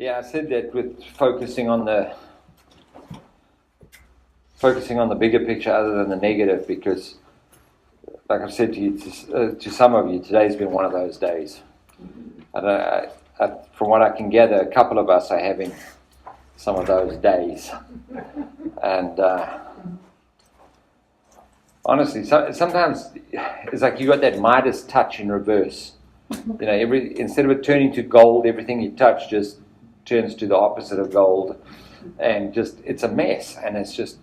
Yeah, I said that with focusing on the bigger picture other than the negative, because, like I've said to you, to some of you, today's been one of those days. From what I can gather, a couple of us are having some of those days, and honestly, sometimes it's like you got that Midas touch in reverse. You know, instead of it turning to gold, everything you touch just turns to the opposite of gold, and just it's a mess. And it's just,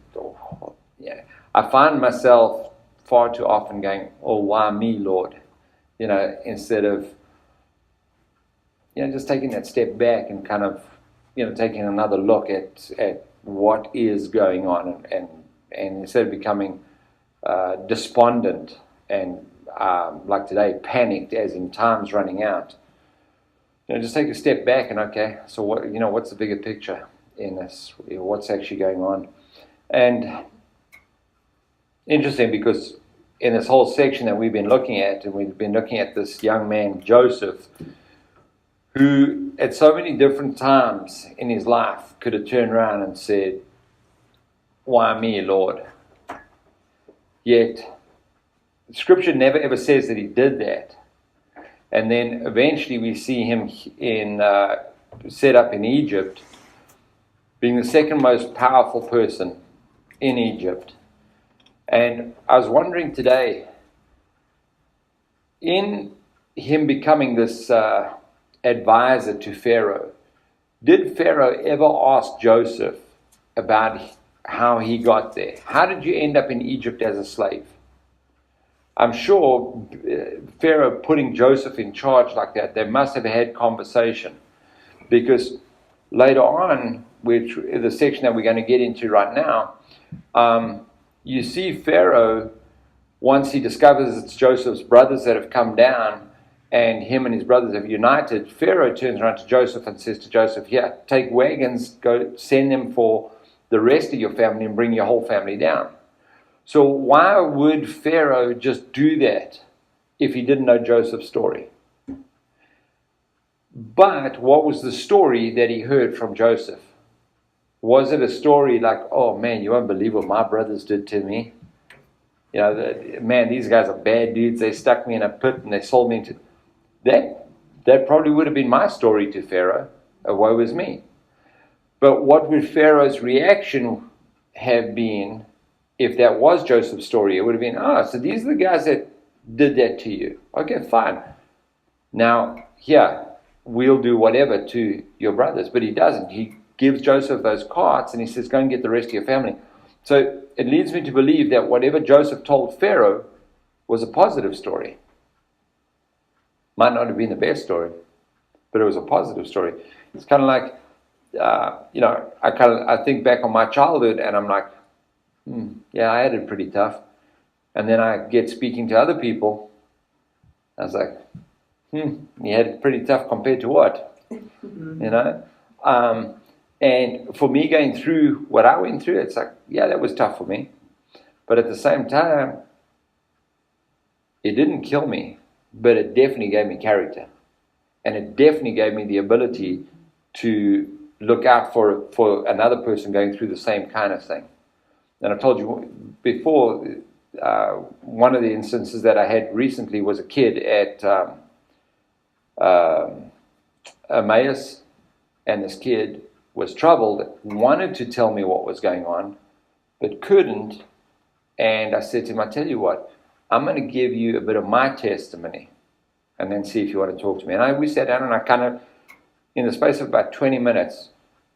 yeah. I find myself far too often going, "Oh, why me, Lord?" You know, instead of just taking that step back and kind of taking another look at what is going on, and instead of becoming despondent and like today, panicked as in time's running out. Just take a step back and so what's the bigger picture in this? What's actually going on? And interesting, because in this whole section that we've been looking at, and we've been looking at this young man, Joseph, who at so many different times in his life could have turned around and said, "Why me, Lord?" Yet Scripture never ever says that he did that. And then eventually we see him set up in Egypt, being the second most powerful person in Egypt. And I was wondering today, in him becoming this advisor to Pharaoh, did Pharaoh ever ask Joseph about how he got there? How did you end up in Egypt as a slave? I'm sure Pharaoh putting Joseph in charge like that, they must have had conversation, because later on, which is the section that we're going to get into right now, you see Pharaoh, once he discovers it's Joseph's brothers that have come down and him and his brothers have united, Pharaoh turns around to Joseph and says to Joseph, "Here, take wagons, go send them for the rest of your family and bring your whole family down." So why would Pharaoh just do that if he didn't know Joseph's story? But what was the story that he heard from Joseph? Was it a story like, "Oh man, you won't believe what my brothers did to me. Man, these guys are bad dudes. They stuck me in a pit and they sold me into..." That probably would have been my story to Pharaoh. Woe is me. But what would Pharaoh's reaction have been if that was Joseph's story? It would have been, so these are the guys that did that to you. Okay, fine. Now, here, we'll do whatever to your brothers. But he doesn't. He gives Joseph those carts and he says, "Go and get the rest of your family." So it leads me to believe that whatever Joseph told Pharaoh was a positive story. Might not have been the best story, but it was a positive story. It's kind of like, I think back on my childhood and I'm like, yeah, I had it pretty tough. And then I get speaking to other people. I was like, you had it pretty tough compared to what? And for me going through what I went through, it's like, yeah, that was tough for me. But at the same time, it didn't kill me, but it definitely gave me character. And it definitely gave me the ability to look out for another person going through the same kind of thing. And I told you before, one of the instances that I had recently was a kid at Emmaus, and this kid was troubled, wanted to tell me what was going on, but couldn't. And I said to him, "I tell you what, I'm going to give you a bit of my testimony and then see if you want to talk to me." And we sat down and I kind of, in the space of about 20 minutes,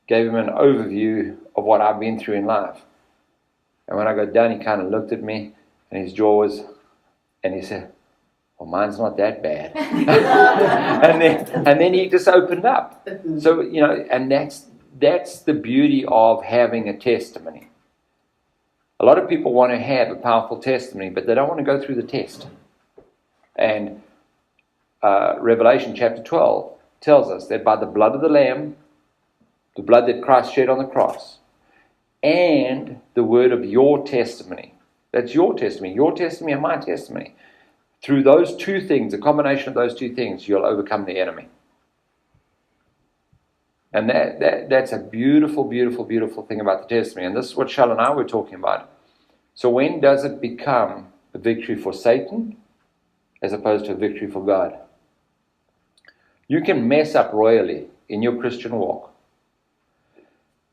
gave him an overview of what I've been through in life. And when I got done, he kind of looked at me and his jaw was, and he said, "Well, mine's not that bad." and then he just opened up. So, and that's the beauty of having a testimony. A lot of people want to have a powerful testimony, but they don't want to go through the test. And Revelation chapter 12 tells us that by the blood of the Lamb, the blood that Christ shed on the cross, and the word of your testimony. That's your testimony and my testimony. Through those two things, a combination of those two things, you'll overcome the enemy. And that's a beautiful, beautiful, beautiful thing about the testimony. And this is what Shell and I were talking about. So when does it become a victory for Satan as opposed to a victory for God? You can mess up royally in your Christian walk,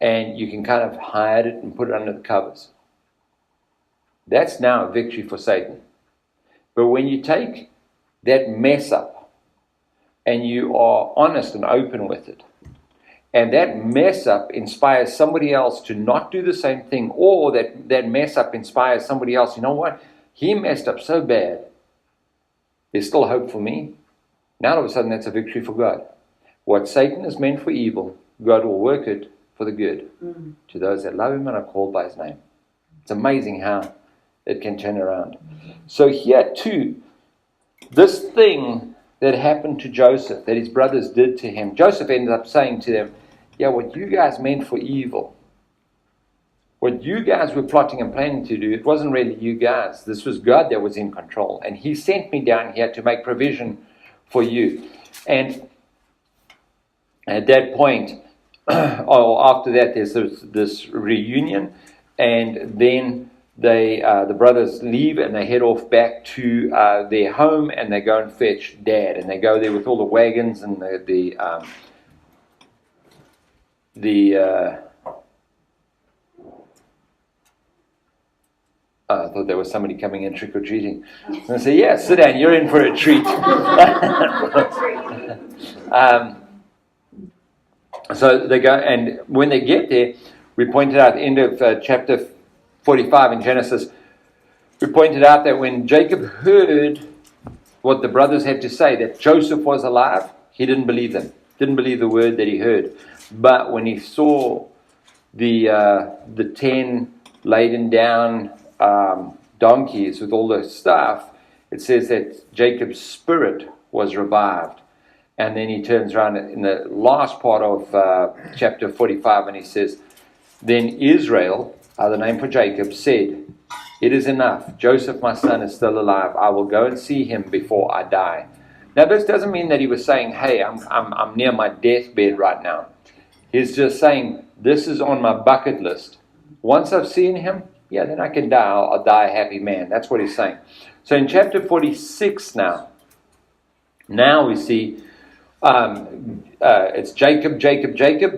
and you can kind of hide it and put it under the covers. That's now a victory for Satan. But when you take that mess up and you are honest and open with it, and that mess up inspires somebody else to not do the same thing, or that mess up inspires somebody else, you know what? He messed up so bad. There's still hope for me. Now all of a sudden that's a victory for God. What Satan has meant for evil, God will work it for the good to those that love him and are called by his name. It's amazing how it can turn around. So here too, this thing that happened to Joseph, that his brothers did to him, Joseph ended up saying to them, yeah, what you guys meant for evil, what you guys were plotting and planning to do, it wasn't really you guys. This was God that was in control. And he sent me down here to make provision for you. And at that point, or after that, there's this reunion, and then the brothers leave and they head off back to their home, and they go and fetch Dad, and they go there with all the wagons and I thought there was somebody coming in trick-or-treating. And I say, yeah, sit down, you're in for a treat. So they go, and when they get there, we pointed out at the end of chapter 45 in Genesis, we pointed out that when Jacob heard what the brothers had to say, that Joseph was alive, he didn't believe them. Didn't believe the word that he heard. But when he saw the 10 laden down donkeys with all the stuff, it says that Jacob's spirit was revived. And then he turns around in the last part of chapter 45 and he says, then Israel, the name for Jacob, said, it is enough. Joseph, my son, is still alive. I will go and see him before I die. Now, this doesn't mean that he was saying, hey, I'm near my deathbed right now. He's just saying, this is on my bucket list. Once I've seen him, yeah, then I can die. I'll die a happy man. That's what he's saying. So in chapter 46 now we see it's Jacob,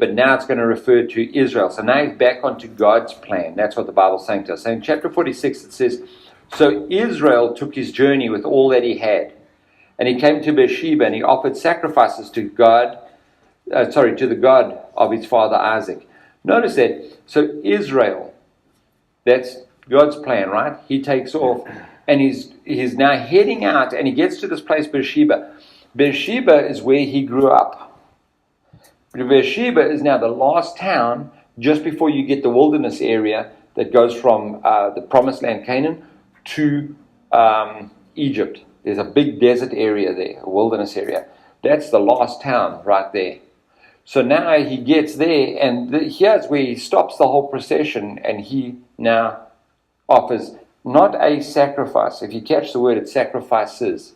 but now it's going to refer to Israel. So now he's back onto God's plan. That's what the Bible's saying to us. So in chapter 46 it says, so Israel took his journey with all that he had, and he came to Beersheba, and he offered sacrifices to the God of his father Isaac. Notice that. So Israel, that's God's plan, right? He takes off, and he's now heading out, and he gets to this place, Beersheba. Beersheba is where he grew up. Beersheba is now the last town just before you get the wilderness area that goes from the promised land Canaan to Egypt. There's a big desert area there, a wilderness area. That's the last town right there. So now he gets there, and here's where he stops the whole procession, and he now offers not a sacrifice. If you catch the word, it's sacrifices.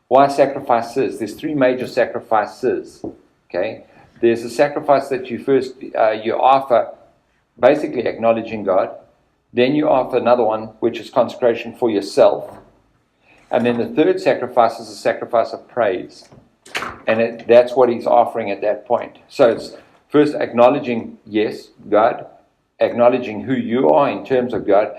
Why sacrifices? There's three major sacrifices. Okay, there's a sacrifice that you first you offer, basically acknowledging God. Then you offer another one, which is consecration for yourself, and then the third sacrifice is a sacrifice of praise, and that's what he's offering at that point. So it's first acknowledging, yes, God, acknowledging who you are in terms of God.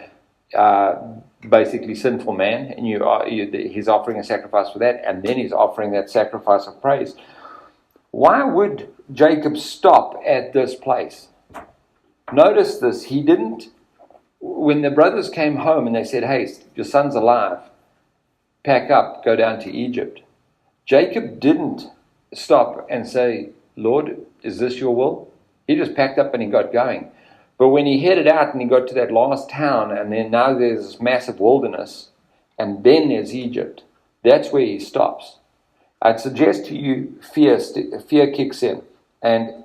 Basically sinful man, and he's offering a sacrifice for that, and then he's offering that sacrifice of praise. Why would Jacob stop at this place? Notice this, he didn't, when the brothers came home and they said, hey, your son's alive, pack up, go down to Egypt. Jacob didn't stop and say, Lord, is this your will? He just packed up and he got going. But when he headed out and he got to that last town, and then now there's this massive wilderness, and then there's Egypt, that's where he stops. I'd suggest to you fear kicks in. And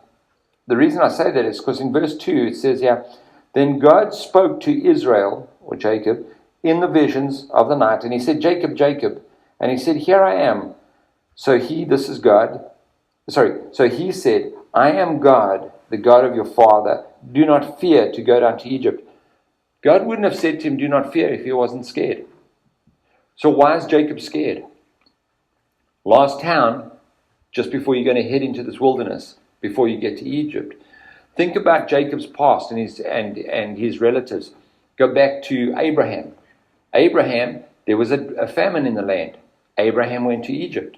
the reason I say that is because in verse 2 it says here, then God spoke to Israel, or Jacob, in the visions of the night, and he said, Jacob, Jacob. And he said, here I am. So he said, I am God, the God of your father. Do not fear to go down to Egypt. God wouldn't have said to him, do not fear, if he wasn't scared. So why is Jacob scared? Last town, just before you're going to head into this wilderness, before you get to Egypt. Think about Jacob's past and his relatives. Go back to Abraham. Abraham, there was a famine in the land. Abraham went to Egypt.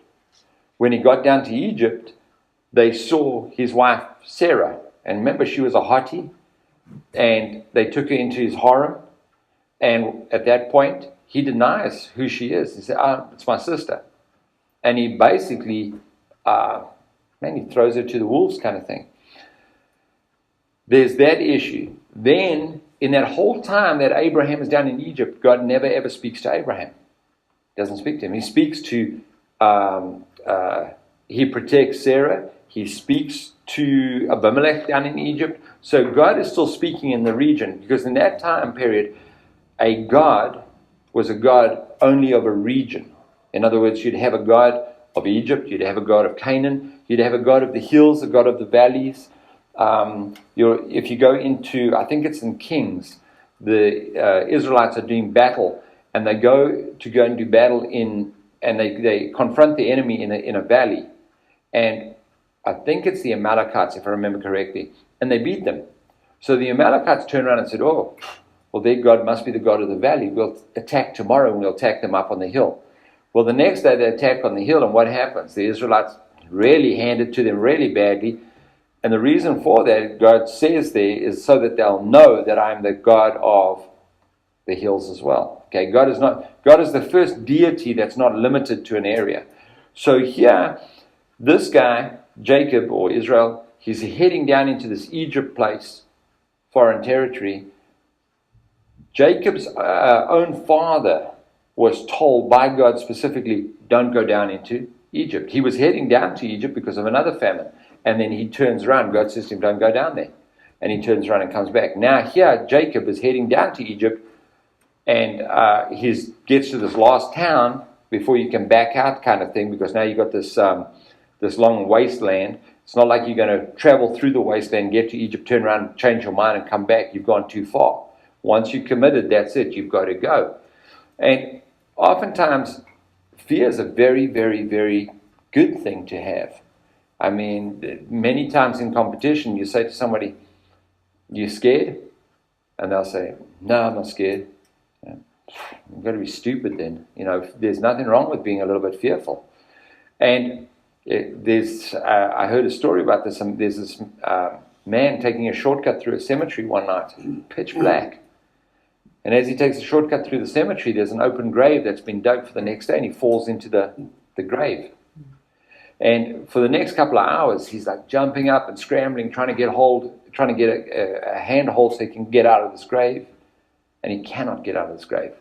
When he got down to Egypt, they saw his wife Sarah. And remember, she was a hottie. And they took her into his harem. And at that point, he denies who she is. He said, it's my sister. And he basically, he throws her to the wolves kind of thing. There's that issue. Then, in that whole time that Abraham is down in Egypt, God never ever speaks to Abraham. Doesn't speak to him. He speaks to, he protects Sarah. He speaks to Abimelech down in Egypt. So God is still speaking in the region, because in that time period, a God was a God only of a region. In other words, you'd have a God of Egypt, you'd have a God of Canaan, you'd have a God of the hills, a God of the valleys. If you go into, I think it's in Kings, the Israelites are doing battle, and they go and do battle and they confront the enemy in a valley. And I think it's the Amalekites, if I remember correctly, and they beat them. So the Amalekites turned around and said, oh, well, their God must be the God of the valley. We'll attack tomorrow and we'll attack them up on the hill. Well, the next day they attack on the hill, and what happens? The Israelites really hand it to them really badly. And the reason for that, God says there, is so that they'll know that I'm the God of the hills as well. Okay, God is the first deity that's not limited to an area. So here, this guy, Jacob or Israel, he's heading down into this Egypt place, foreign territory. Jacob's own father was told by God specifically, don't go down into Egypt. He was heading down to Egypt because of another famine. And then he turns around. God says to him, don't go down there. And he turns around and comes back. Now here, Jacob is heading down to Egypt, and he gets to this last town before you can back out kind of thing, because now you've got this long wasteland. It's not like you're going to travel through the wasteland, get to Egypt, turn around, change your mind, and come back. You've gone too far. Once you're committed, that's it. You've got to go. And oftentimes, fear is a very, very, very good thing to have. I mean, many times in competition, you say to somebody, you scared? And they'll say, no, I'm not scared. You've got to be stupid then. There's nothing wrong with being a little bit fearful. And I heard a story about this. There's this man taking a shortcut through a cemetery one night, pitch black. And as he takes a shortcut through the cemetery, there's an open grave that's been dug for the next day, and he falls into the grave. And for the next couple of hours, he's like jumping up and scrambling, trying to get a handhold so he can get out of this grave. And he cannot get out of this grave.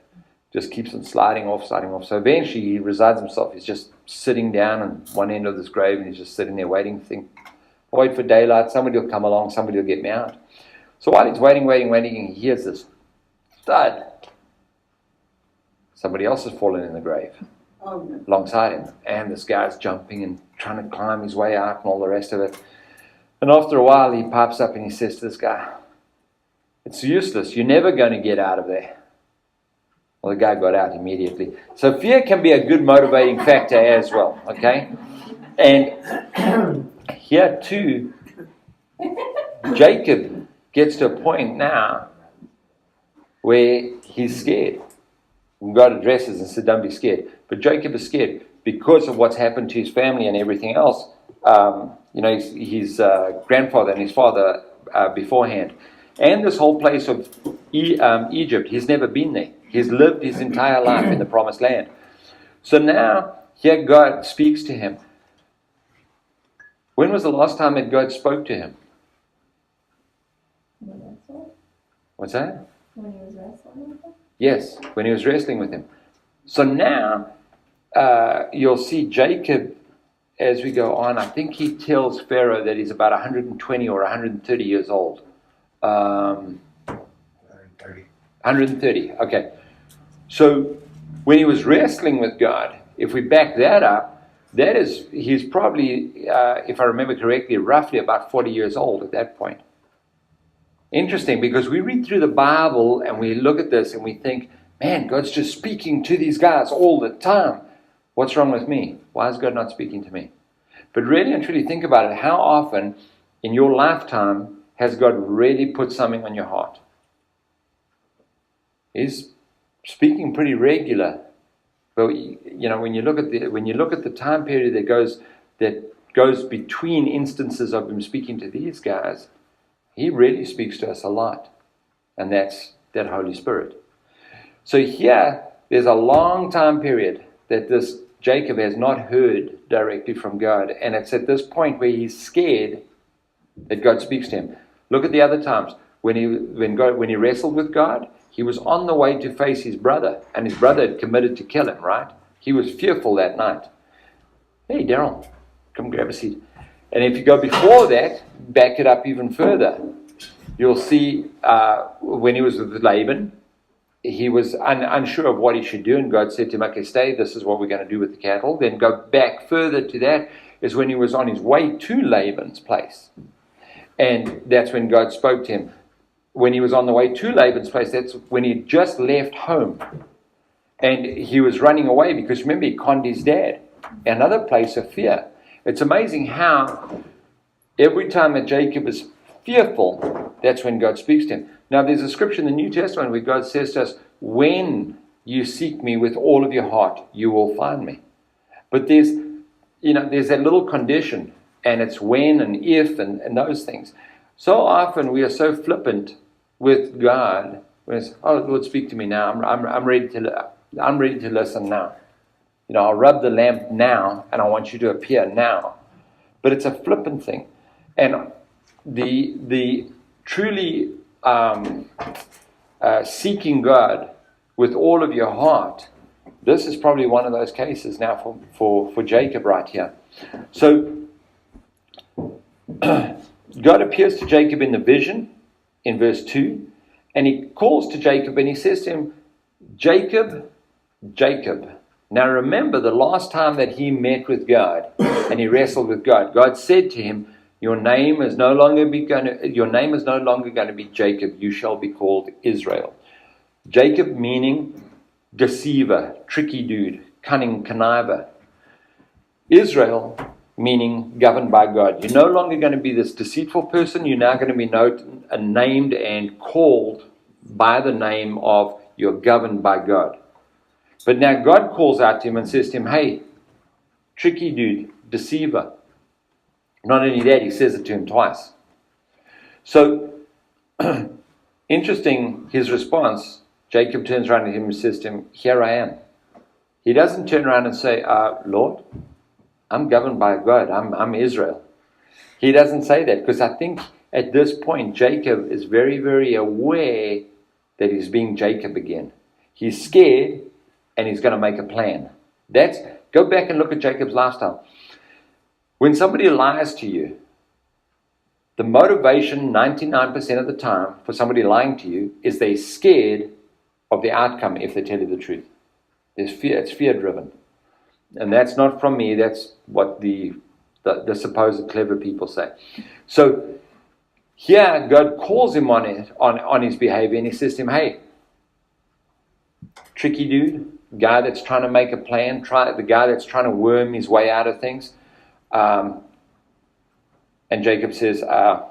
Just keeps on sliding off. So eventually he resigns himself. He's just sitting down on one end of this grave, and he's just sitting there waiting, wait for daylight. Somebody will come along. Somebody will get me out. So while he's waiting, he hears this thud. Somebody else has fallen in the grave alongside him. And this guy's jumping and trying to climb his way out and all the rest of it. And after a while, he pipes up and he says to this guy, it's useless. You're never going to get out of there. Well, the guy got out immediately. So fear can be a good motivating factor as well, okay? And here too, Jacob gets to a point now where he's scared. And God addresses and said, don't be scared. But Jacob is scared because of what's happened to his family and everything else. His grandfather and his father beforehand. And this whole place of Egypt, he's never been there. He's lived his entire life in the promised land. So now, here God speaks to him. When was the last time that God spoke to him? What's that? When he was wrestling with him? Yes, when he was wrestling with him. So now, you'll see Jacob, as we go on, I think he tells Pharaoh that he's about 120 or 130 years old. 130, okay. So when he was wrestling with God, if we back that up, he's probably, if I remember correctly, roughly about 40 years old at that point. Interesting, because we read through the Bible and we look at this and we think, man, God's just speaking to these guys all the time. What's wrong with me? Why is God not speaking to me? But really and truly think about it. How often in your lifetime has God really put something on your heart? He's speaking pretty regular. But when you look at the time period that goes between instances of him speaking to these guys, he really speaks to us a lot. And that's that Holy Spirit. So here, there's a long time period that this Jacob has not heard directly from God. And it's at this point where he's scared that God speaks to him. Look at the other times. When he wrestled with God, he was on the way to face his brother. And his brother had committed to kill him, right? He was fearful that night. Hey, Daryl, come grab a seat. And if you go before that, back it up even further. You'll see when he was with Laban, he was unsure of what he should do, and God said to him, okay, stay, this is what we're going to do with the cattle. Then go back further to that is when he was on his way to Laban's place. And that's when God spoke to him. When he was on the way to Laban's place, that's when he just left home. And he was running away because, remember, he conned his dad. Another place of fear. It's amazing how every time that Jacob is fearful, that's when God speaks to him. Now, there's a scripture in the New Testament where God says to us, when you seek me with all of your heart, you will find me. But there's that little condition, and it's when and if and those things. So often we are so flippant with God. When it's, oh, Lord, speak to me now. I'm ready to listen now. I'll rub the lamp now, and I want you to appear now. But it's a flippant thing. And the truly seeking God with all of your heart, this is probably one of those cases now for Jacob right here. So God appears to Jacob in the vision in verse 2, and he calls to Jacob and he says to him, Jacob, Jacob. Now remember, the last time that he met with God and he wrestled with God, God said to him, your name is no longer going to be Jacob, you shall be called Israel. Jacob meaning deceiver, tricky dude, cunning conniver. Israel meaning governed by God. You're no longer going to be this deceitful person, you're now going to be named and called by the name of you're governed by God. But now God calls out to him and says to him, hey, tricky dude, deceiver. Not only that, he says it to him twice. So, interesting, his response, Jacob turns around to him and says to him, here I am. He doesn't turn around and say, Lord, I'm governed by God, I'm Israel. He doesn't say that because I think at this point, Jacob is very, very aware that he's being Jacob again. He's scared and he's going to make a plan. Go back and look at Jacob's lifestyle. When somebody lies to you, the motivation 99% of the time for somebody lying to you is they're scared of the outcome if they tell you the truth. There's fear. It's fear-driven. And that's not from me. That's what the supposed clever people say. So here, God calls him on his behavior and he says to him, hey, tricky dude, guy that's trying to make a plan, the guy that's trying to worm his way out of things. And Jacob says,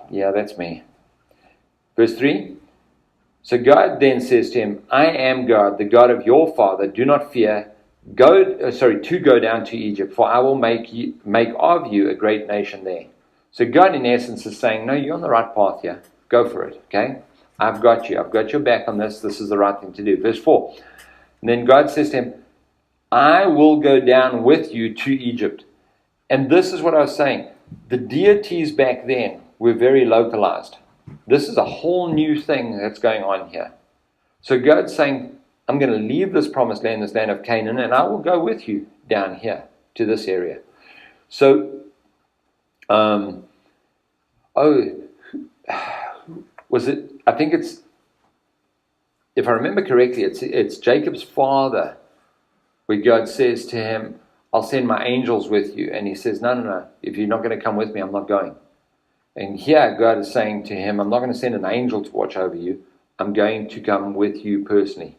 yeah, that's me. Verse 3. So God then says to him, I am God, the God of your father. Do not fear. To go down to Egypt, for I will make of you a great nation there. So God, in essence, is saying, no, you're on the right path here. Go for it, okay? I've got you. I've got your back on this. This is the right thing to do. Verse 4. And then God says to him, I will go down with you to Egypt. And this is what I was saying. The deities back then were very localized. This is a whole new thing that's going on here. So God's saying, I'm going to leave this promised land, this land of Canaan, and I will go with you down here to this area. So, was it, I think it's, if I remember correctly, it's Jacob's father, where God says to him, I'll send my angels with you. And he says, no. If you're not going to come with me, I'm not going. And here God is saying to him, I'm not going to send an angel to watch over you. I'm going to come with you personally.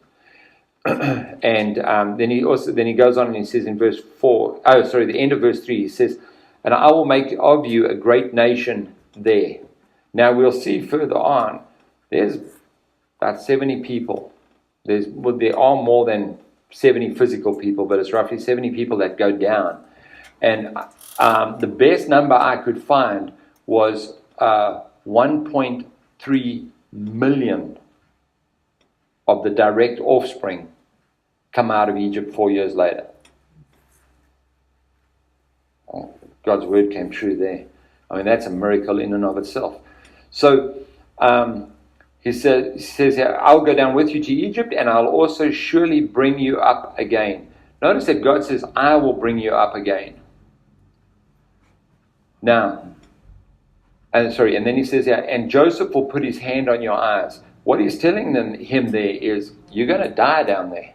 And then he goes on and he says in the end of verse 3, he says, and I will make of you a great nation there. Now we'll see further on, there's about 70 people. There are more than 70 physical people, but it's roughly 70 people that go down. And the best number I could find was 1.3 million of the direct offspring come out of Egypt 4 years later. God's word came true there. I mean, that's a miracle in and of itself. So he says here, I'll go down with you to Egypt, and I'll also surely bring you up again. Notice that God says, I will bring you up again. Now, and then he says here, and Joseph will put his hand on your eyes. What he's telling him there is, you're going to die down there.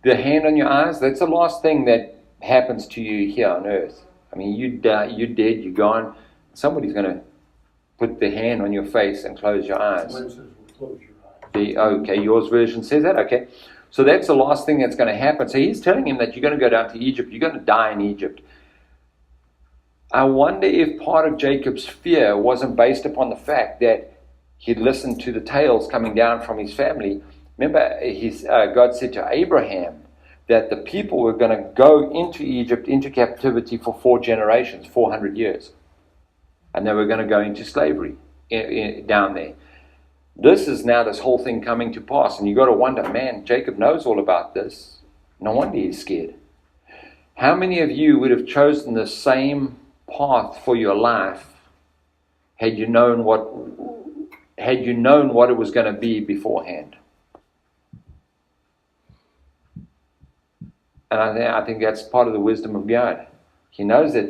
The hand on your eyes, that's the last thing that happens to you here on earth. I mean, you die, you're dead, you're gone. Somebody's going to put the hand on your face and close your eyes. Mine says we'll close your eyes. Okay, yours version says that. Okay, so that's the last thing that's going to happen. So he's telling him that you're going to go down to Egypt. You're going to die in Egypt. I wonder if part of Jacob's fear wasn't based upon the fact that he'd listened to the tales coming down from his family. Remember, God said to Abraham that the people were going to go into Egypt, into captivity for 4 generations, 400 years. And they were going to go into slavery down there. This is now this whole thing coming to pass. And you've got to wonder, man, Jacob knows all about this. No wonder he's scared. How many of you would have chosen the same path for your life had you known what it was going to be beforehand? And I think that's part of the wisdom of God. He knows that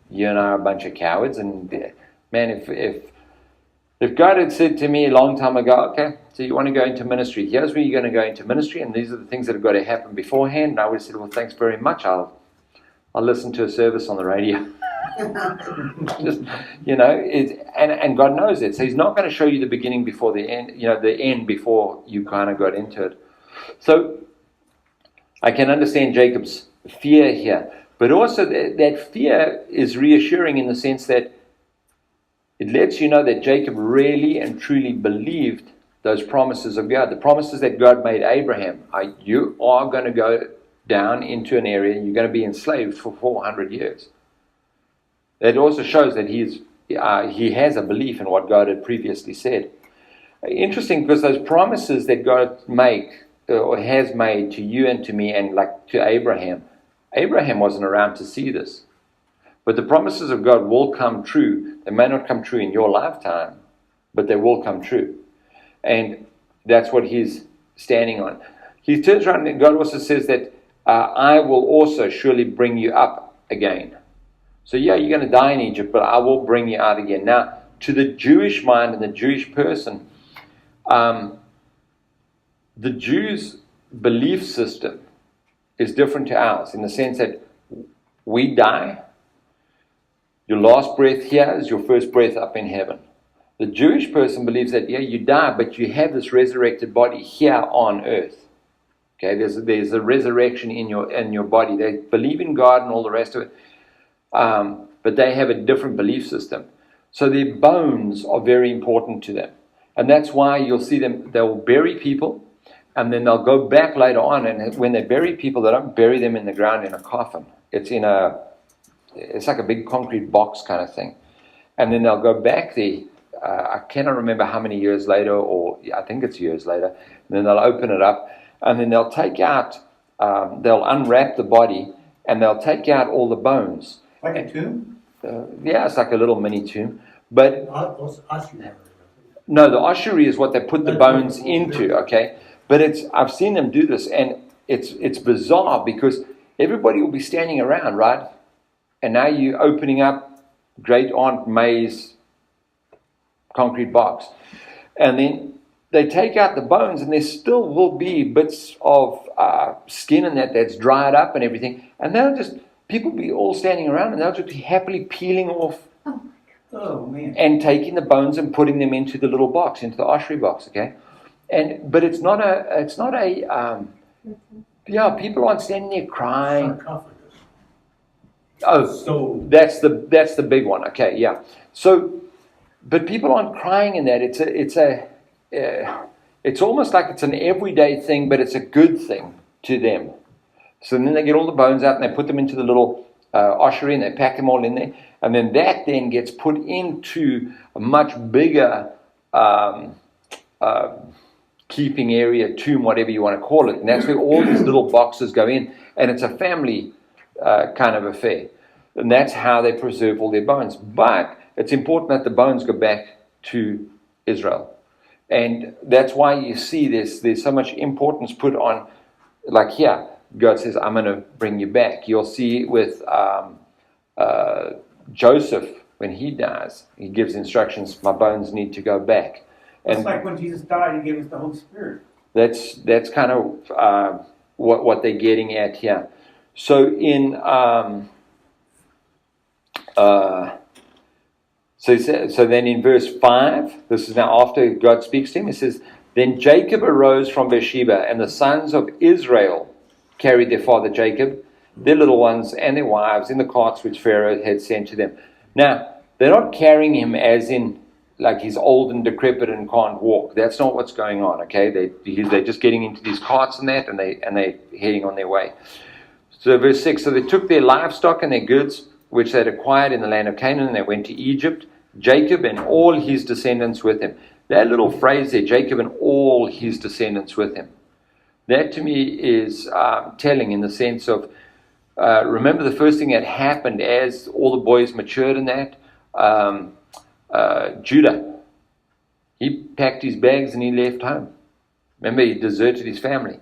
you and I are a bunch of cowards. And man, if God had said to me a long time ago, okay, so you want to go into ministry, here's where you're going to go into ministry, and these are the things that have got to happen beforehand, and I would have said, well, thanks very much. I'll listen to a service on the radio. Just, and God knows it. So he's not going to show you the beginning before the end, the end before you kind of got into it. So I can understand Jacob's fear here, but also that fear is reassuring in the sense that it lets you know that Jacob really and truly believed those promises of God, the promises that God made Abraham. You are going to go down into an area, you're going to be enslaved for 400 years. That also shows that he has a belief in what God had previously said. Interesting, because those promises that God has made to you and to me, and like to Abraham wasn't around to see this. But the promises of God will come true. They may not come true in your lifetime, but they will come true. And that's what he's standing on. He turns around and God also says that I will also surely bring you up again. So yeah, you're going to die in Egypt, but I will bring you out again. Now, to the Jewish mind and the Jewish person, the Jews' belief system is different to ours in the sense that we die. Your last breath here is your first breath up in heaven. The Jewish person believes that, yeah, you die, but you have this resurrected body here on earth. Okay, there's a resurrection in your body. They believe in God and all the rest of it, but they have a different belief system. So their bones are very important to them. And that's why you'll see them, they'll bury people, and then they'll go back later on, and when they bury people, they don't bury them in the ground in a coffin. It's like a big concrete box kind of thing. And then they'll go back there, I cannot remember how many years later, or I think it's years later, and then they'll open it up, and then they'll take out, they'll unwrap the body, and they'll take out all the bones. Like a tomb? Yeah, it's like a little mini tomb. But no, the ossuary is what they put the bones into, okay? But I've seen them do this, and it's bizarre because everybody will be standing around, right? And now you're opening up Great Aunt May's concrete box. And then they take out the bones, and there still will be bits of skin and that's dried up and everything. And they'll just, people be all standing around, and they'll just be happily peeling off and taking the bones and putting them into the little box, into the oshery box, okay? But it's not a people aren't standing there crying. Oh, so that's the big one, okay, yeah. So, but people aren't crying in that. It's almost like it's an everyday thing, but it's a good thing to them. So then they get all the bones out and they put them into the little oshery, and they pack them all in there. And then that then gets put into a much bigger keeping area, tomb, whatever you want to call it. And that's where all these little boxes go in. And it's a family kind of affair. And that's how they preserve all their bones. But it's important that the bones go back to Israel. And that's why you see there's so much importance put on, like here, God says, I'm going to bring you back. You'll see with Joseph, when he dies, he gives instructions, my bones need to go back. And it's like when Jesus died, he gave us the Holy Spirit. That's kind of what they're getting at here. So in so then in verse 5, this is now after God speaks to him, it says, then Jacob arose from Beersheba, and the sons of Israel carried their father Jacob, their little ones, and their wives in the carts which Pharaoh had sent to them. Now, they're not carrying him as in, like he's old and decrepit and can't walk. That's not what's going on, okay? They're just getting into these carts and that, and they're heading on their way. So verse 6, so they took their livestock and their goods, which they had acquired in the land of Canaan, and they went to Egypt, Jacob and all his descendants with him. That little phrase there, Jacob and all his descendants with him. That to me is telling in the sense of, remember the first thing that happened as all the boys matured in that? Judah, he packed his bags and he left home. Remember, he deserted his family.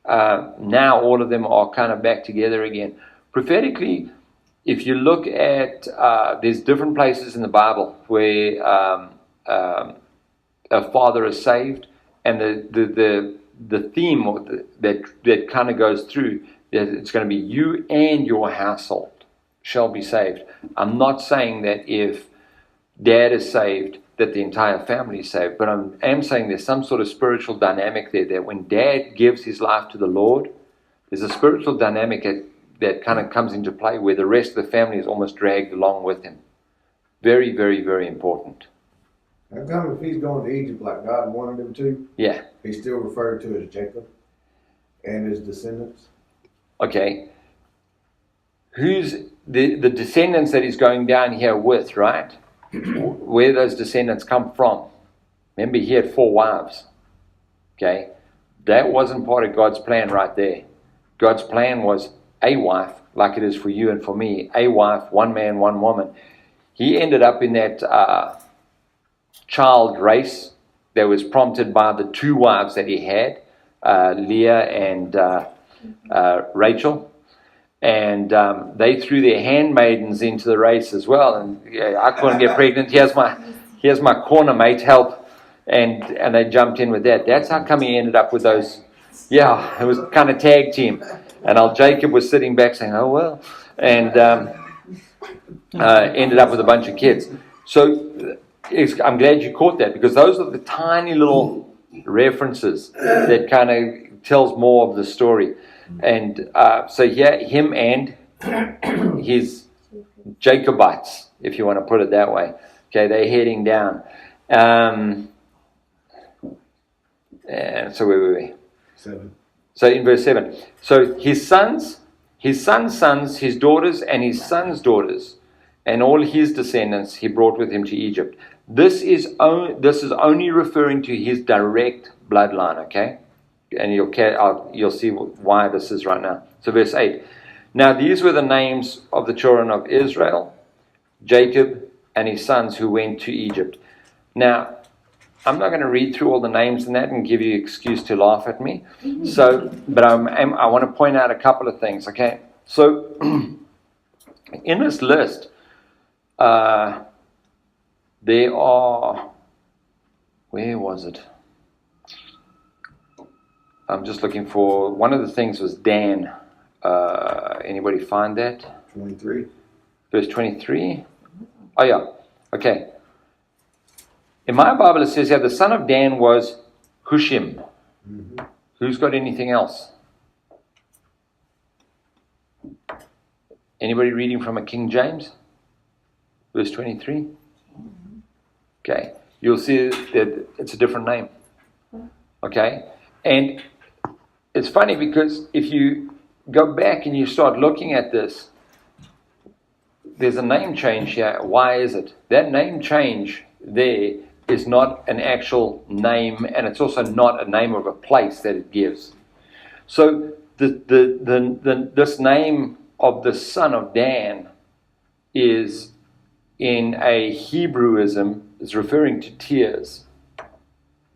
Now all of them are kind of back together again. Prophetically, if you look at, there's different places in the Bible where a father is saved, and the theme that kind of goes through, that it's going to be you and your household shall be saved. I'm not saying that if dad is saved, that the entire family is saved, but I am saying there's some sort of spiritual dynamic there, that when dad gives his life to the Lord, there's a spiritual dynamic that kind of comes into play where the rest of the family is almost dragged along with him. Very, very, very important. How come if he's going to Egypt like God wanted him to, yeah, he's still referred to as Jacob and his descendants? Okay. Who's the descendants that he's going down here with, right? Where those descendants come from. Remember, he had 4 wives. Okay? That wasn't part of God's plan right there. God's plan was a wife, like it is for you and for me. A wife, 1 man, 1 woman. He ended up in that child race that was prompted by the 2 wives that he had, Leah and Rachel. And they threw their handmaidens into the race as well. And I couldn't get pregnant. Here's my corner mate, help. And they jumped in with that. That's how come he ended up with those. Yeah, it was kind of tag team. And old Jacob was sitting back saying, oh well. And ended up with a bunch of kids. So I'm glad you caught that, because those are the tiny little references that kind of tells more of the story. And so here, him and his Jacobites, if you want to put it that way. Okay, they're heading down. And so where were we? 7. So in verse 7. So his sons, his sons, his daughters, and his sons' daughters, and all his descendants he brought with him to Egypt. This is only referring to his direct bloodline, okay? And you'll see why this is right now. So verse 8. Now these were the names of the children of Israel, Jacob and his sons who went to Egypt. Now, I'm not going to read through all the names in that and give you an excuse to laugh at me. So, but I want to point out a couple of things, okay? So, in this list, there are, where was it? I'm just looking for, one of the things was Dan. Anybody find that? 23. Verse 23. Oh yeah, okay. In my Bible it says here, the son of Dan was Hushim. Mm-hmm. Who's got anything else? Anybody reading from a King James? Verse 23. Okay, you'll see that it's a different name. Okay, and it's funny because if you go back and you start looking at this, there's a name change here. Why is it? That name change there is not an actual name, and it's also not a name of a place that it gives. So this name of the son of Dan is, in a Hebrewism, is referring to tears.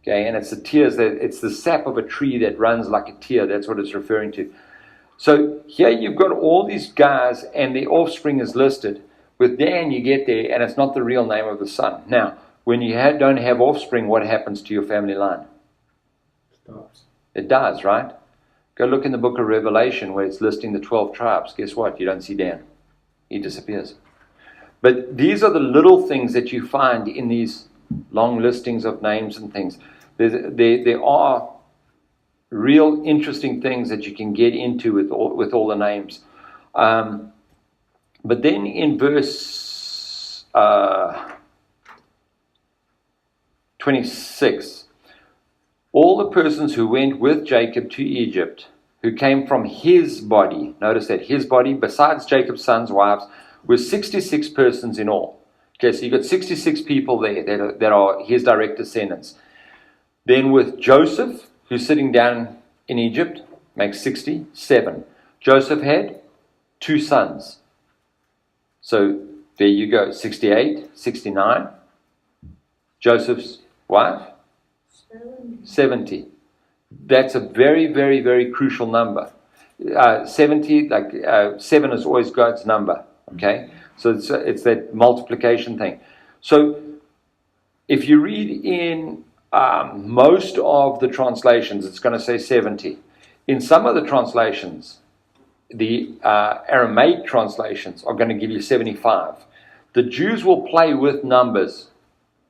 Okay, and it's the tears it's the sap of a tree that runs like a tear. That's what it's referring to. So here you've got all these guys, and the offspring is listed. With Dan, you get there, and it's not the real name of the son. Now, when you don't have offspring, what happens to your family line? Stops. It does, right? Go look in the book of Revelation where it's listing the 12 tribes. Guess what? You don't see Dan. He disappears. But these are the little things that you find in these long listings of names and things. There are real interesting things that you can get into with all the names. But then in verse 26, all the persons who went with Jacob to Egypt, who came from his body, notice that his body, besides Jacob's sons' wives, were 66 persons in all. Okay, so you've got 66 people there that are his direct descendants. Then with Joseph, who's sitting down in Egypt, makes 67. Joseph had 2 sons. So there you go, 68, 69. Joseph's wife? 70. That's a very, very, very crucial number. 70, 7 is always God's number. Okay? So it's that multiplication thing. So if you read in most of the translations, it's going to say 70. In some of the translations, the Aramaic translations are going to give you 75. The Jews will play with numbers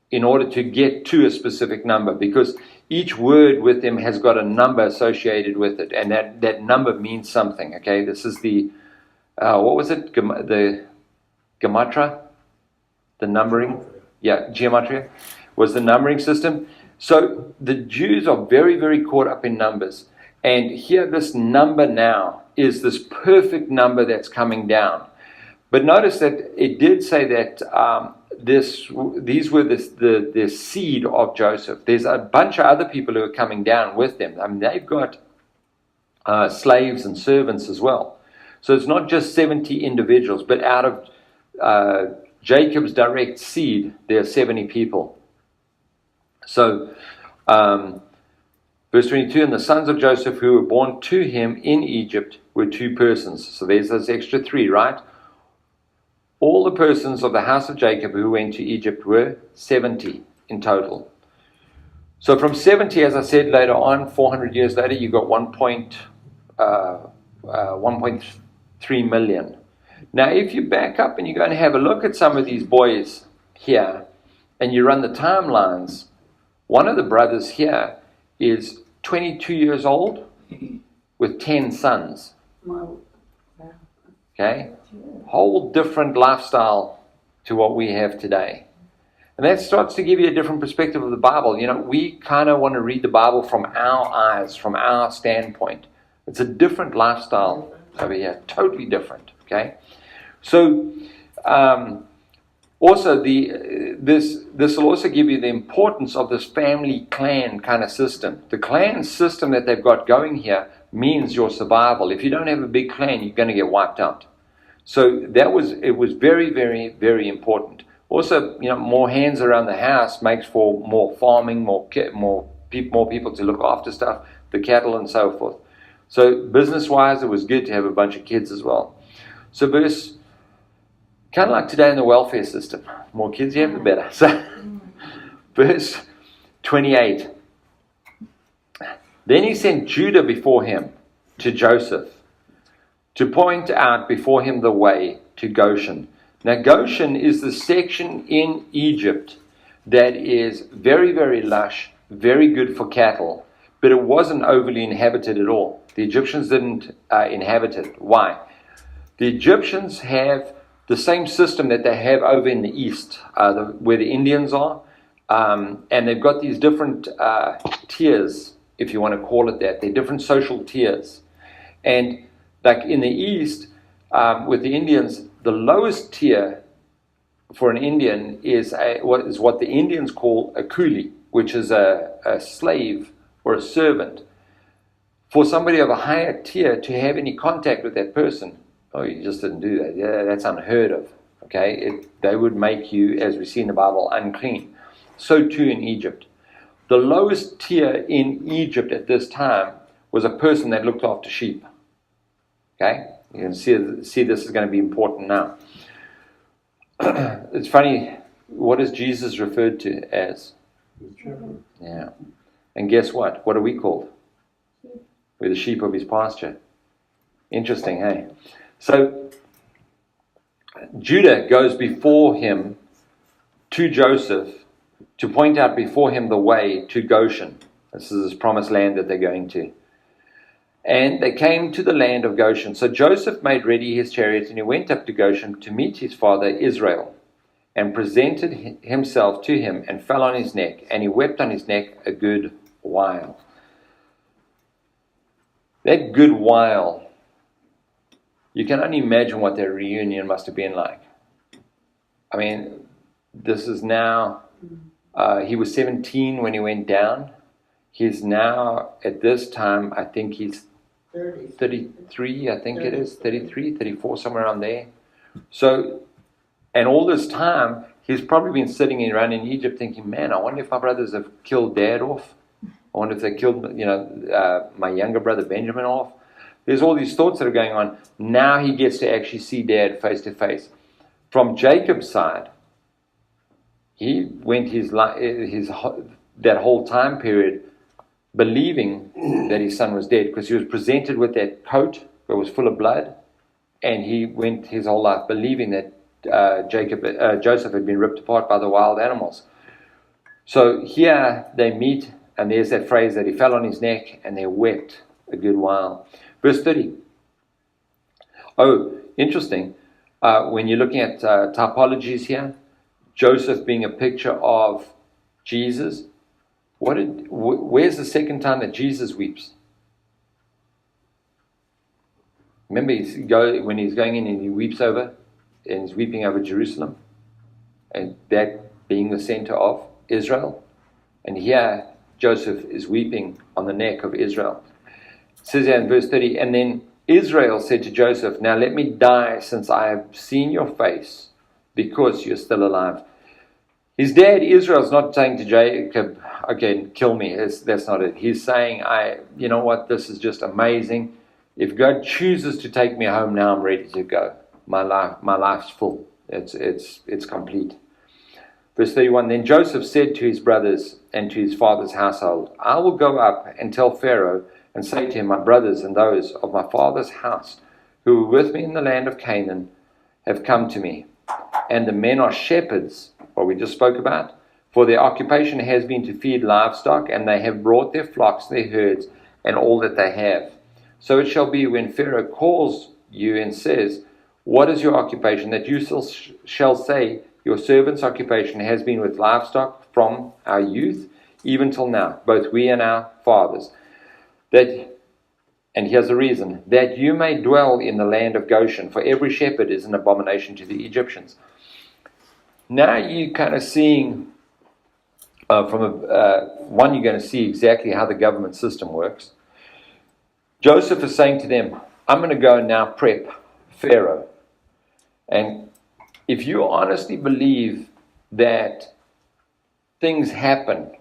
in order to get to a specific number, because each word with them has got a number associated with it, and that number means something. Okay, this is the what was it? The Gematria, the numbering. Yeah, gematria was the numbering system. So the Jews are very, very caught up in numbers, and here this number now is this perfect number that's coming down. But notice that it did say that these were the seed of Joseph. There's a bunch of other people who are coming down with them. I mean, they've got slaves and servants as well. So it's not just 70 individuals, but out of Jacob's direct seed, there are 70 people. So, verse 22, and the sons of Joseph who were born to him in Egypt were 2 persons. So there's those extra 3, right? All the persons of the house of Jacob who went to Egypt were 70 in total. So from 70, as I said later on, 400 years later, you got 1.3 million. Now, if you back up and you're going to have a look at some of these boys here, and you run the timelines, one of the brothers here is 22 years old with 10 sons. Okay? Whole different lifestyle to what we have today. And that starts to give you a different perspective of the Bible. You know, we kind of want to read the Bible from our eyes, from our standpoint. It's a different lifestyle over here, totally different. Okay? So, also this will also give you the importance of this family clan kind of system. The clan system that they've got going here means your survival. If you don't have a big clan, you're going to get wiped out. So it was very, very, very important. Also, you know, more hands around the house makes for more farming, more people to look after stuff, the cattle and so forth. So business-wise, it was good to have a bunch of kids as well. So verse, kind of like today in the welfare system, more kids you have, the better. So verse 28. Then he sent Judah before him to Joseph, to point out before him the way to Goshen. Now, Goshen is the section in Egypt that is very, very lush, very good for cattle, but it wasn't overly inhabited at all. The Egyptians didn't inhabit it. Why? The Egyptians have the same system that they have over in the east, where the Indians are, and they've got these different tiers, if you want to call it that. They're different social tiers. And like in the east, with the Indians, the lowest tier for an Indian is what the Indians call a coolie, which is a slave or a servant. For somebody of a higher tier to have any contact with that person, oh, you just didn't do that. Yeah, that's unheard of. Okay, they would make you, as we see in the Bible, unclean. So too in Egypt. The lowest tier in Egypt at this time was a person that looked after sheep. Okay, you can see this is going to be important now. It's funny, what is Jesus referred to as? Yeah. And guess what? What are we called? We're the sheep of his pasture. Interesting, hey? So, Judah goes before him to Joseph to point out before him the way to Goshen. This is his promised land that they're going to. And they came to the land of Goshen. So Joseph made ready his chariot, and he went up to Goshen to meet his father Israel, and presented himself to him, and fell on his neck, and he wept on his neck a good while. That good while, you can only imagine what their reunion must have been like. I mean, this is now, he was 17 when he went down. He's now, at this time, I think he's 33, I think it is, 33, 34, somewhere around there. So, and all this time, he's probably been sitting around in Egypt thinking, man, I wonder if my brothers have killed Dad off. I wonder if they killed, my younger brother Benjamin off. There's all these thoughts that are going on. Now he gets to actually see Dad face to face. From Jacob's side, he went that whole time period believing that his son was dead, because he was presented with that coat that was full of blood, and he went his whole life believing that Joseph had been ripped apart by the wild animals. So here they meet, and there's that phrase that he fell on his neck and they wept a good while. Verse 30. Oh, interesting. When you're looking at typologies here, Joseph being a picture of Jesus, where's the second time that Jesus weeps? Remember, when he's going in and he weeps over, and he's weeping over Jerusalem, and that being the center of Israel. And here, Joseph is weeping on the neck of Israel. It says here in verse 30, and then Israel said to Joseph, now let me die, since I have seen your face, because you're still alive. His dad, Israel's not saying to Jacob, okay, kill me. That's not it. He's saying, you know what, this is just amazing. If God chooses to take me home now, I'm ready to go. My life's full. It's complete. Verse 31, then Joseph said to his brothers and to his father's household, I will go up and tell Pharaoh and say to him, my brothers and those of my father's house who were with me in the land of Canaan have come to me. And the men are shepherds, what we just spoke about, for their occupation has been to feed livestock, and they have brought their flocks, their herds, and all that they have. So it shall be when Pharaoh calls you and says, what is your occupation? That you shall say, your servant's occupation has been with livestock from our youth, even till now, both we and our fathers. And here's the reason, that you may dwell in the land of Goshen, for every shepherd is an abomination to the Egyptians. Now you're kind of seeing, you're going to see exactly how the government system works. Joseph is saying to them, I'm going to go and now prep Pharaoh. And if you honestly believe that things happen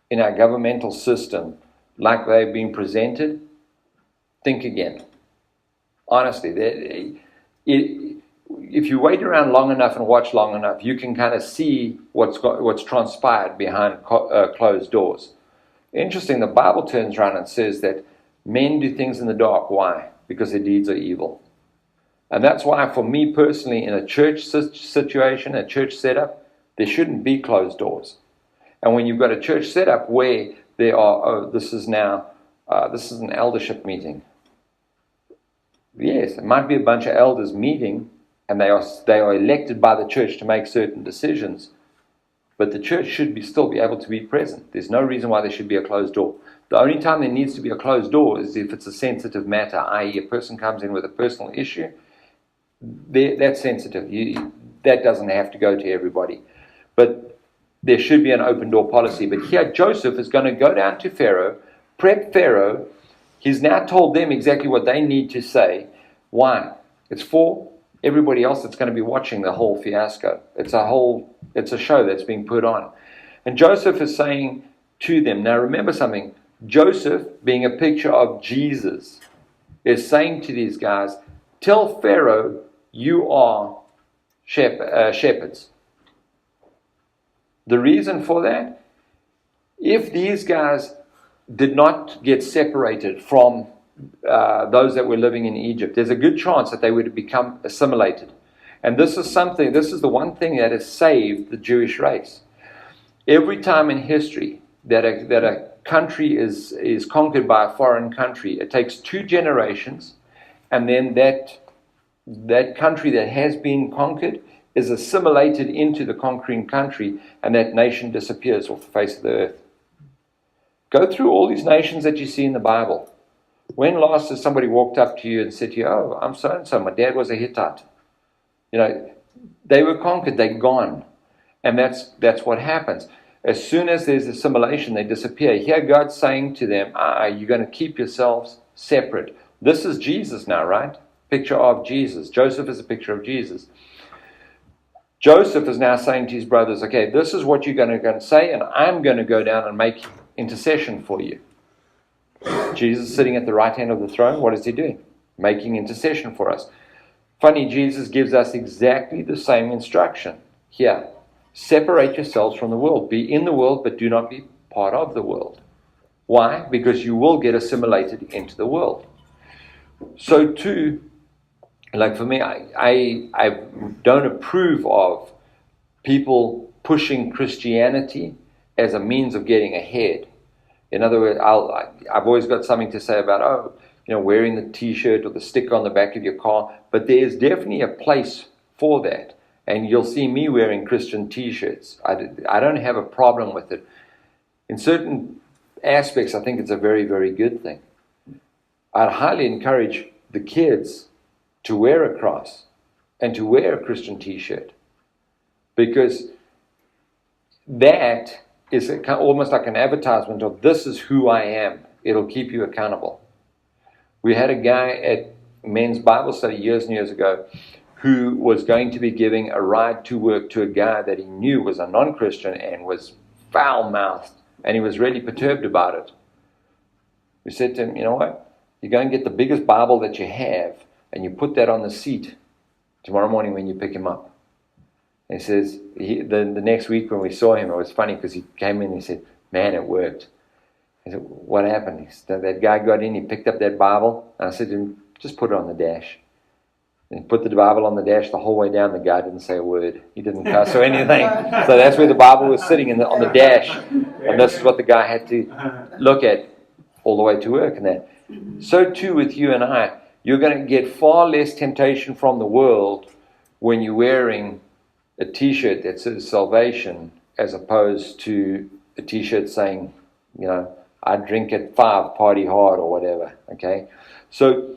in our governmental system like they've been presented, think again. Honestly, if you wait around long enough and watch long enough, you can kind of see what's transpired behind closed doors. Interesting, the Bible turns around and says that men do things in the dark. Why? Because their deeds are evil. And that's why, for me personally, in a church situation, a church setup, there shouldn't be closed doors. And when you've got a church setup where there are, this is an eldership meeting. Yes, it might be a bunch of elders meeting, and they are elected by the church to make certain decisions. But the church should still be able to be present. There's no reason why there should be a closed door. The only time there needs to be a closed door is if it's a sensitive matter, i.e. a person comes in with a personal issue. That's sensitive. That doesn't have to go to everybody. But there should be an open door policy. But here Joseph is going to go down to Pharaoh, prep Pharaoh. He's now told them exactly what they need to say. Why? It's for everybody else that's going to be watching the whole fiasco. It's a show that's being put on. And Joseph is saying to them, now remember something, Joseph, being a picture of Jesus, is saying to these guys, tell Pharaoh you are shepherds. The reason for that, if these guys did not get separated from those that were living in Egypt, there's a good chance that they would have become assimilated. And this is the one thing that has saved the Jewish race. Every time in history that a country is conquered by a foreign country, it takes 2 generations, and then that country that has been conquered is assimilated into the conquering country, and that nation disappears off the face of the earth. Go through all these nations that you see in the Bible. When last has somebody walked up to you and said to you, oh, I'm so-and-so, my dad was a Hittite. They were conquered, they're gone. And that's what happens. As soon as there's assimilation, they disappear. Here God's saying to them, you're going to keep yourselves separate. This is Jesus now, right? Picture of Jesus. Joseph is a picture of Jesus. Joseph is now saying to his brothers, okay, this is what you're going to say, and I'm going to go down and make intercession for you. Jesus is sitting at the right hand of the throne. What is he doing? Making intercession for us. Funny, Jesus gives us exactly the same instruction here. Separate yourselves from the world. Be in the world, but do not be part of the world. Why? Because you will get assimilated into the world. So too, like for me, I don't approve of people pushing Christianity as a means of getting ahead. In other words, I've always got something to say about, wearing the t-shirt or the sticker on the back of your car, but there is definitely a place for that. And you'll see me wearing Christian t-shirts. I don't have a problem with it. In certain aspects, I think it's a very, very good thing. I'd highly encourage the kids to wear a cross and to wear a Christian t-shirt, because that is almost like an advertisement of this is who I am. It'll keep you accountable. We had a guy at men's Bible study years and years ago who was going to be giving a ride to work to a guy that he knew was a non-Christian and was foul-mouthed, and he was really perturbed about it. We said to him, you know what? You go and get the biggest Bible that you have, and you put that on the seat tomorrow morning when you pick him up. And he says, the next week when we saw him, it was funny because he came in and he said, man, it worked. I said, what happened? He said, that guy got in, he picked up that Bible, and I said to him, just put it on the dash. And he put the Bible on the dash the whole way down. The guy didn't say a word. He didn't cuss or anything. So that's where the Bible was sitting on the dash. And this is what the guy had to look at all the way to work. And that. So too with you and I. You're going to get far less temptation from the world when you're wearing a t-shirt that says salvation, as opposed to a t-shirt saying, I drink at 5, party hard, or whatever. Okay? So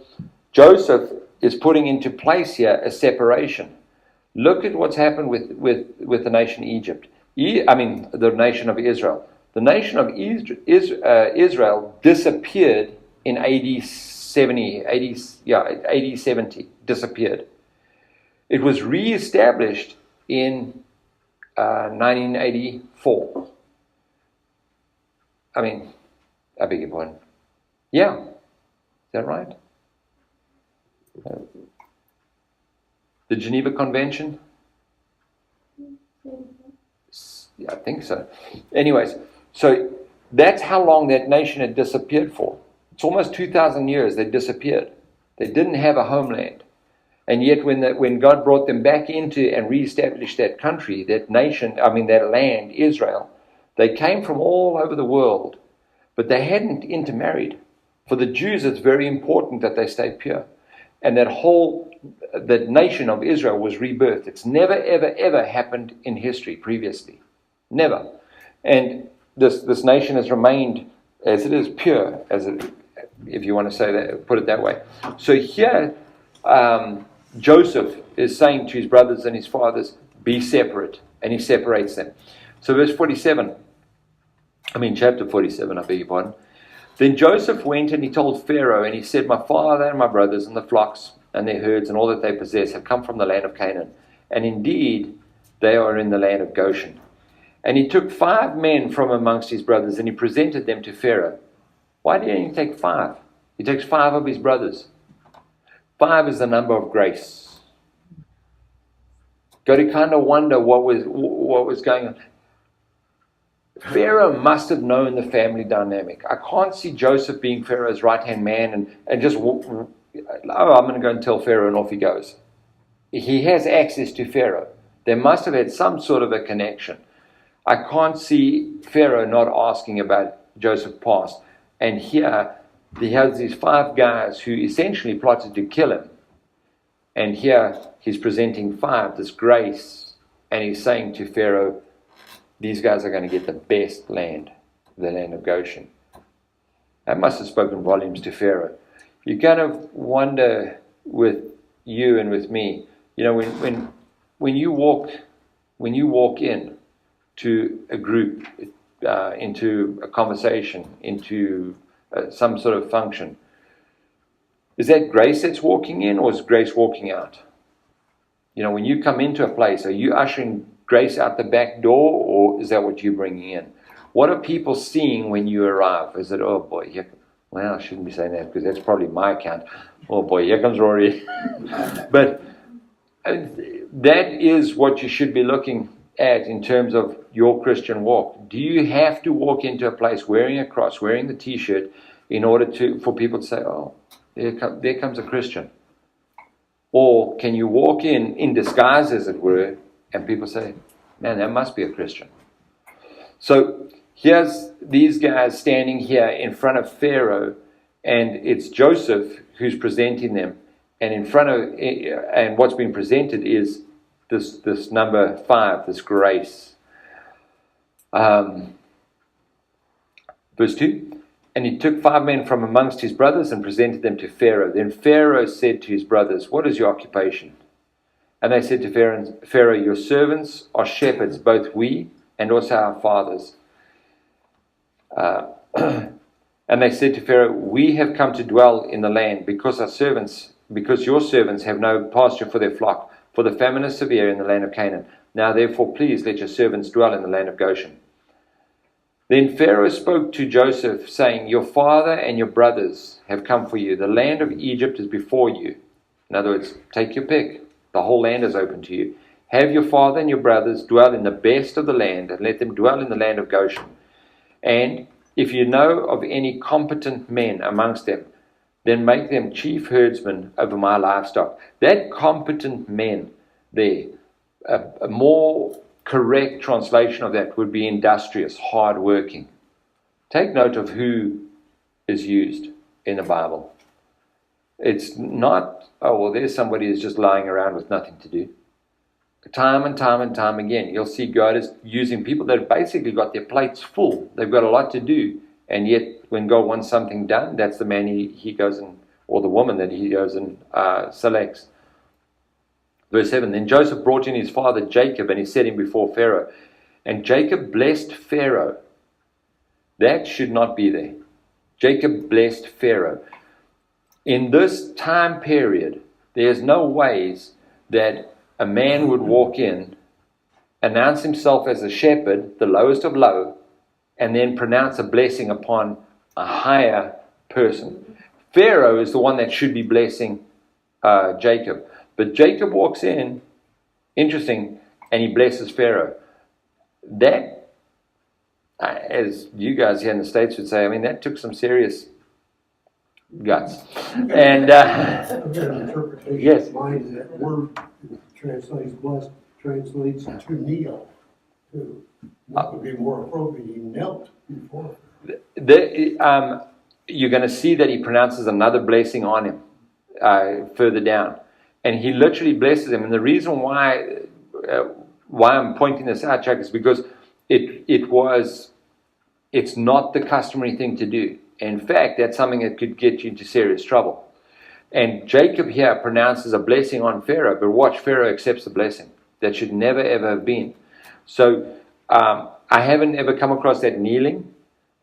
Joseph is putting into place here a separation. Look at what's happened with the nation Egypt. The nation of Israel. The nation of Israel disappeared in AD 70, disappeared. It was re-established in 1984. I beg your pardon. Yeah. Is that right? The Geneva Convention? Yeah, I think so. Anyways, so that's how long that nation had disappeared for. It's almost 2,000 years they disappeared. They didn't have a homeland. And yet when God brought them back into and reestablished that country, that nation, that land, Israel, they came from all over the world, but they hadn't intermarried. For the Jews, it's very important that they stay pure. And that nation of Israel was rebirthed. It's never, ever, ever happened in history previously. Never. And this nation has remained as it is, pure, if you want to say that, put it that way. So here, Joseph is saying to his brothers and his fathers, be separate. And he separates them. So chapter 47, I beg your pardon. Then Joseph went and he told Pharaoh, and he said, my father and my brothers and the flocks and their herds and all that they possess have come from the land of Canaan. And indeed, they are in the land of Goshen. And he took 5 men from amongst his brothers and he presented them to Pharaoh. Why didn't he take 5? He takes 5 of his brothers. 5 is the number of grace. Got to kind of wonder what was going on. Pharaoh must have known the family dynamic. I can't see Joseph being Pharaoh's right-hand man and just, I'm going to go and tell Pharaoh, and off he goes. He has access to Pharaoh. They must have had some sort of a connection. I can't see Pharaoh not asking about Joseph's past. And here, he has these 5 guys who essentially plotted to kill him. And here, he's presenting 5, this grace. And he's saying to Pharaoh, these guys are going to get the best land, the land of Goshen. That must have spoken volumes to Pharaoh. You kind of wonder with you and with me, when you walk in to a group, into a conversation, into some sort of function, is that grace that's walking in, or is grace walking out? When you come into a place, are you ushering grace out the back door, or is that what you're bringing in? What are people seeing when you arrive? Is it, oh boy, I shouldn't be saying that because that's probably my account. Oh boy, here comes Rory. But that is what you should be looking at in terms of your Christian walk. Do you have to walk into a place wearing a cross, wearing the t-shirt, in order for people to say, oh, there comes a Christian? Or can you walk in disguise, as it were, and people say, man, that must be a Christian? So here's these guys standing here in front of Pharaoh, and it's Joseph who's presenting them. And in front of, and what's been presented is this number 5, this grace. Verse 2. And he took 5 men from amongst his brothers and presented them to Pharaoh. Then Pharaoh said to his brothers, what is your occupation? And they said to Pharaoh, your servants are shepherds, both we and also our fathers. And they said to Pharaoh, we have come to dwell in the land because your servants have no pasture for their flock, for the famine is severe in the land of Canaan. Now therefore please let your servants dwell in the land of Goshen. Then Pharaoh spoke to Joseph, saying, your father and your brothers have come for you. The land of Egypt is before you. In other words, take your pick. The whole land is open to you. Have your father and your brothers dwell in the best of the land, and let them dwell in the land of Goshen. And if you know of any competent men amongst them, then make them chief herdsmen over my livestock. That competent men there, a more correct translation of that would be industrious, hard-working. Take note of who is used in the Bible. It's not, oh, well, there's somebody who's just lying around with nothing to do. Time and time and time again, you'll see God is using people that have basically got their plates full. They've got a lot to do. And yet, when God wants something done, that's the man he goes and, or the woman that he goes and selects. Verse 7, then Joseph brought in his father Jacob, and he set him before Pharaoh. And Jacob blessed Pharaoh. That should not be there. Jacob blessed Pharaoh. In this time period, there's no ways that a man would walk in, announce himself as a shepherd, the lowest of low, and then pronounce a blessing upon a higher person. Pharaoh is the one that should be blessing Jacob. But Jacob walks in, interesting, and he blesses Pharaoh. That as you guys here in the States would say, I mean, that took some serious guts. And I've got an interpretation Yes. of mine. That word translates blessed, translates to kneel. That would be more appropriate. He knelt before. you're going to see that he pronounces another blessing on him further down. And he literally blesses him. And the reason why I'm pointing this out, Chuck, is because it's not the customary thing to do. In fact, that's something that could get you into serious trouble. And Jacob here pronounces a blessing on Pharaoh, but watch, Pharaoh accepts the blessing. That should never ever have been. So I haven't ever come across that kneeling.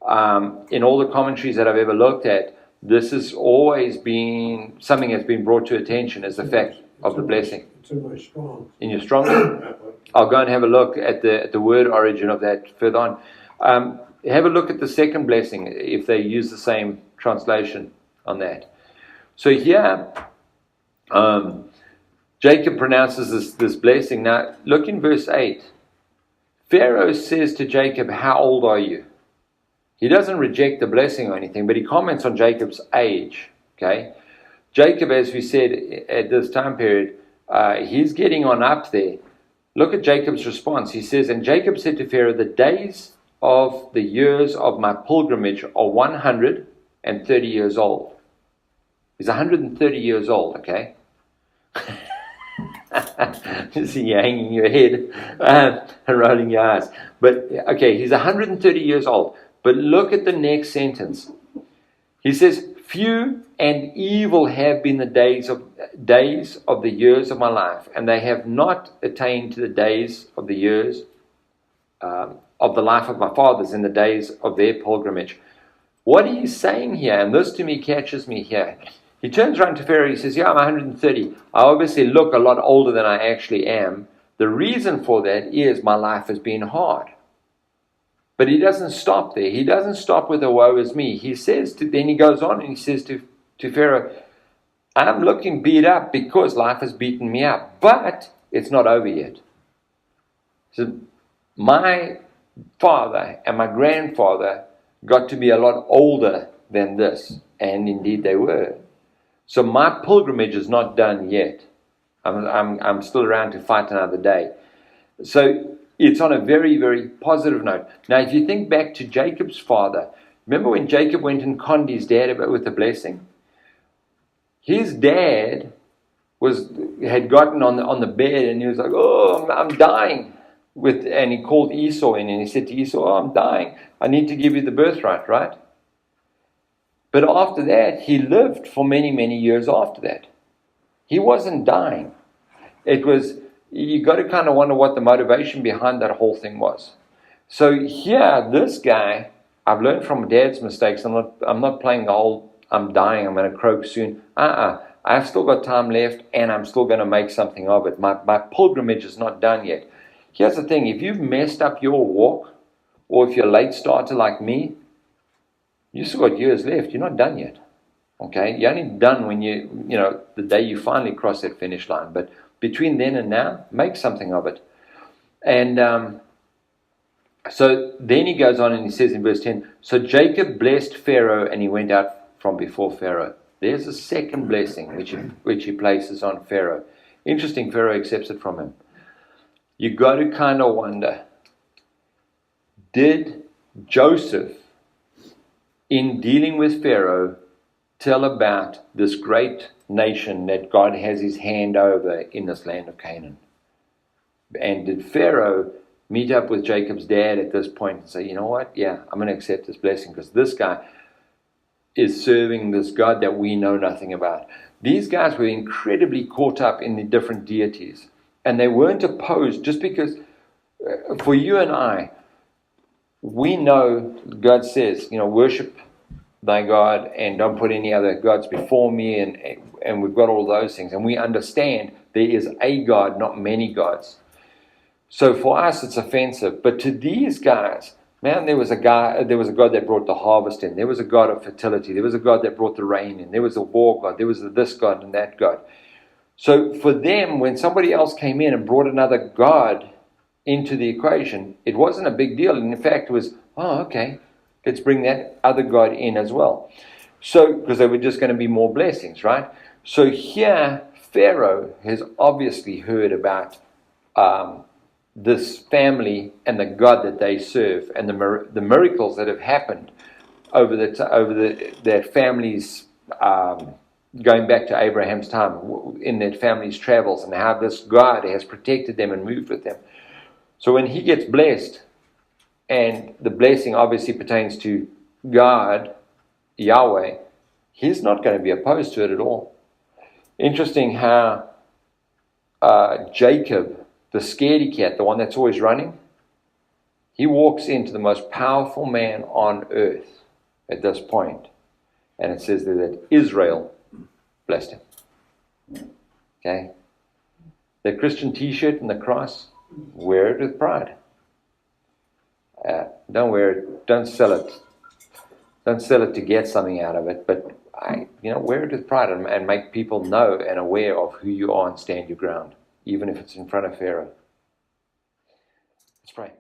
In all the commentaries that I've ever looked at, this has always been something that's been brought to attention as the fact of the blessing. It's in my strong. In your strong? I'll go and have a look at the word origin of that further on. Have a look at the second blessing if they use the same translation on that. So here, Jacob pronounces this blessing. Now, look in verse 8. Pharaoh says to Jacob, "How old are you?" He doesn't reject the blessing or anything, but he comments on Jacob's age. Okay, Jacob, as we said at this time period, he's getting on up there. Look at Jacob's response. He says, "And Jacob said to Pharaoh, the days of the years of my pilgrimage are 130 years old." He's 130 years old, okay? Just see you hanging your head and rolling your eyes. But, okay, he's 130 years old. But look at the next sentence. He says, "Few and evil have been the days of the years of my life, and they have not attained to the days of the years of the life of my fathers in the days of their pilgrimage." What he's saying here, and this to me catches me here, he turns around to Pharaoh, he says, "Yeah, I'm 130. I obviously look a lot older than I actually am. The reason for that is my life has been hard." But he doesn't stop there. He doesn't stop with a woe is me. He says then he goes on and he says to Pharaoh, "I'm looking beat up because life has beaten me up, but it's not over yet." So my father and my grandfather got to be a lot older than this, and indeed they were. So my pilgrimage is not done yet. I'm still around to fight another day. So it's on a very, very positive note. Now, if you think back to Jacob's father, remember when Jacob went and conned his dad with a blessing? His dad had gotten on the bed and he was like, "Oh, I'm dying." And he called Esau in and he said to Esau, "Oh, I'm dying. I need to give you the birthright," right? But after that, he lived for many, many years after that. He wasn't dying. You got to kind of wonder what the motivation behind that whole thing was. So here, this guy, I've learned from Dad's mistakes. I'm not playing the whole, "I'm dying, I'm going to croak soon." I've still got time left, and I'm still going to make something of it. My pilgrimage is not done yet. Here's the thing: if you've messed up your walk, or if you're a late starter like me, you still got years left. You're not done yet. Okay, you're only done when the day you finally cross that finish line. But between then and now, make something of it. And so then he goes on and he says in verse 10, "So Jacob blessed Pharaoh and he went out from before Pharaoh." There's a second blessing which he places on Pharaoh. Interesting, Pharaoh accepts it from him. You got to kind of wonder, did Joseph, in dealing with Pharaoh, tell about this great nation that God has his hand over in this land of Canaan? And did Pharaoh meet up with Jacob's dad at this point and say, "You know what? Yeah, I'm going to accept this blessing because this guy is serving this God that we know nothing about." These guys were incredibly caught up in the different deities. And they weren't opposed just because, for you and I, we know God says, worship thy God and don't put any other gods before me, and we've got all those things, and we understand there is a God, not many gods. So for us it's offensive, but to these guys, man, there was a God that brought the harvest in, there was a God of fertility, there was a God that brought the rain in, there was a war God, there was this God and that God. So for them, when somebody else came in and brought another God into the equation, it wasn't a big deal. And in fact, it was, Oh, okay. Let's bring that other god in as well. So, because they were just going to be more blessings, right? So here, Pharaoh has obviously heard about this family and the God that they serve, and the miracles that have happened over their families, going back to Abraham's time, in their family's travels, and how this God has protected them and moved with them. So when he gets blessed, and the blessing obviously pertains to God, Yahweh, he's not going to be opposed to it at all. Interesting how Jacob, the scaredy cat, the one that's always running, he walks into the most powerful man on earth at this point. And it says there that Israel blessed him. Okay? The Christian t-shirt and the cross, wear it with pride. Don't wear it, don't sell it. Don't sell it to get something out of it, but wear it with pride and make people know and aware of who you are and stand your ground, even if it's in front of Pharaoh. Let's pray.